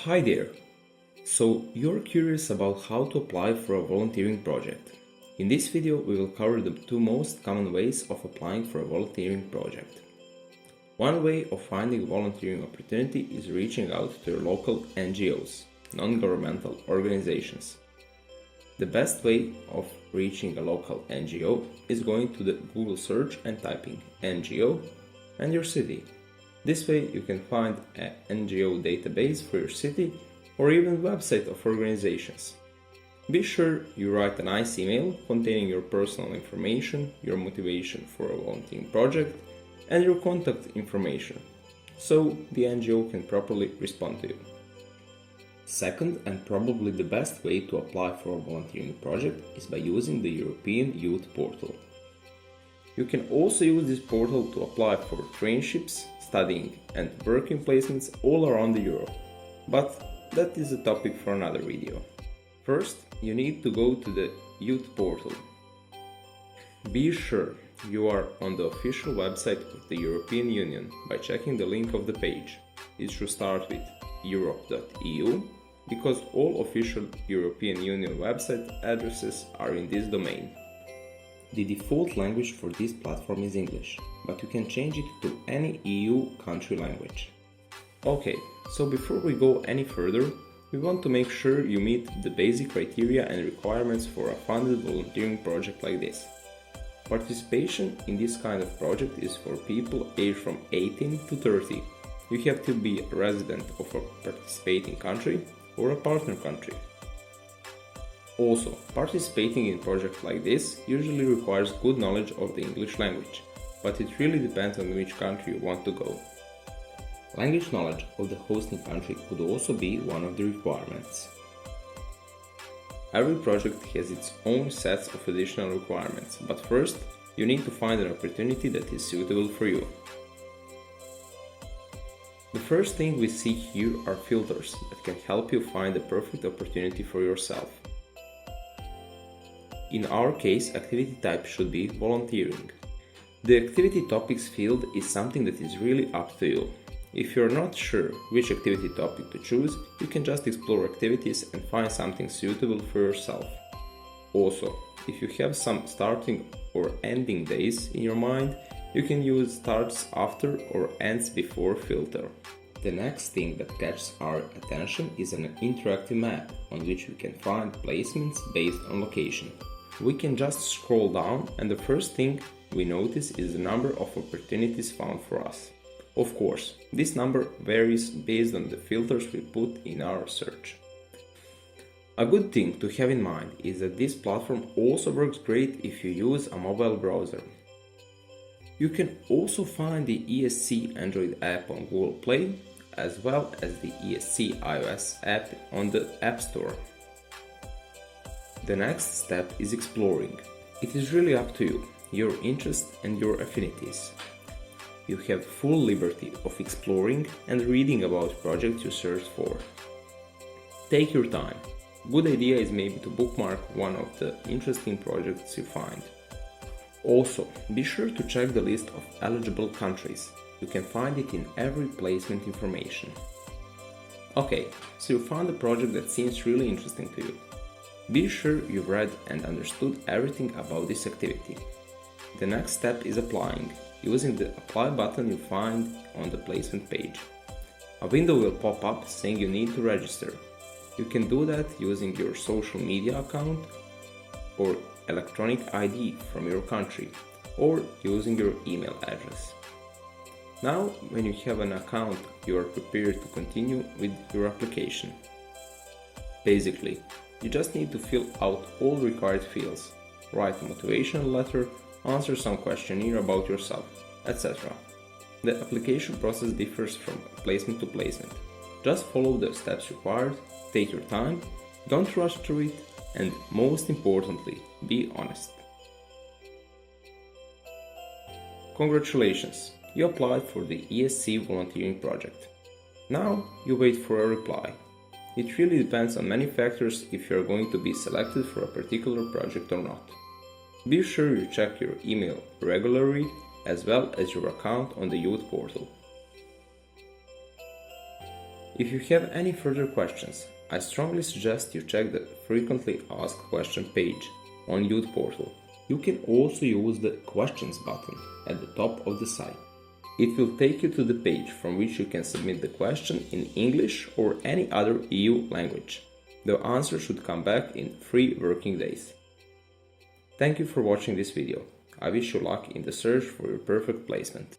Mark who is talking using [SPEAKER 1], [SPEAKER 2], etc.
[SPEAKER 1] Hi there! So you're curious about how to apply for a volunteering project. In this video we will cover the two most common ways of applying for a volunteering project. One way of finding a volunteering opportunity is reaching out to your local NGOs, non-governmental organizations. The best way of reaching a local NGO is going to the Google search and typing NGO and your city. This way you can find an NGO database for your city or even website of organizations. Be sure you write a nice email containing your personal information, your motivation for a volunteering project, and your contact information, so the NGO can properly respond to you. Second, and probably the best way to apply for a volunteering project is by using the European Youth Portal. You can also use this portal to apply for traineeships, studying and working placements all around Europe, but that is a topic for another video. First, you need to go to the Youth Portal. Be sure you are on the official website of the European Union by checking the link of the page. It should start with europe.eu because all official European Union website addresses are in this domain. The default language for this platform is English, but you can change it to any EU country language. Okay, so before we go any further, we want to make sure you meet the basic criteria and requirements for a funded volunteering project like this. Participation in this kind of project is for people aged from 18 to 30. You have to be a resident of a participating country or a partner country. Also, participating in projects like this usually requires good knowledge of the English language, but it really depends on which country you want to go. Language knowledge of the hosting country could also be one of the requirements. Every project has its own sets of additional requirements, but first, you need to find an opportunity that is suitable for you. The first thing we see here are filters that can help you find the perfect opportunity for yourself. In our case, activity type should be volunteering. The activity topics field is something that is really up to you. If you're not sure which activity topic to choose, you can just explore activities and find something suitable for yourself. Also, if you have some starting or ending days in your mind, you can use starts after or ends before filter. The next thing that catches our attention is an interactive map on which we can find placements based on location. We can just scroll down and the first thing we notice is the number of opportunities found for us. Of course, this number varies based on the filters we put in our search. A good thing to have in mind is that this platform also works great if you use a mobile browser. You can also find the ESC Android app on Google Play, as well as the ESC iOS app on the App Store. The next step is exploring. It is really up to you, your interests and your affinities. You have full liberty of exploring and reading about projects you search for. Take your time. Good idea is maybe to bookmark one of the interesting projects you find. Also, be sure to check the list of eligible countries. You can find it in every placement information. Okay, so you found a project that seems really interesting to you. Be sure you've read and understood everything about this activity. The next step is applying, using the Apply button you find on the placement page. A window will pop up saying you need to register. You can do that using your social media account or electronic ID from your country, or using your email address. Now, when you have an account, you are prepared to continue with your application. Basically, you just need to fill out all required fields, write a motivational letter, answer some questionnaire about yourself, etc. The application process differs from placement to placement. Just follow the steps required, take your time, don't rush through it, and most importantly, be honest. Congratulations, you applied for the ESC volunteering project. Now you wait for a reply. It really depends on many factors if you are going to be selected for a particular project or not. Be sure you check your email regularly as well as your account on the Youth Portal. If you have any further questions, I strongly suggest you check the Frequently Asked Question page on Youth Portal. You can also use the Questions button at the top of the site. It will take you to the page from which you can submit the question in English or any other EU language. The answer should come back in 3 working days. Thank you for watching this video. I wish you luck in the search for your perfect placement.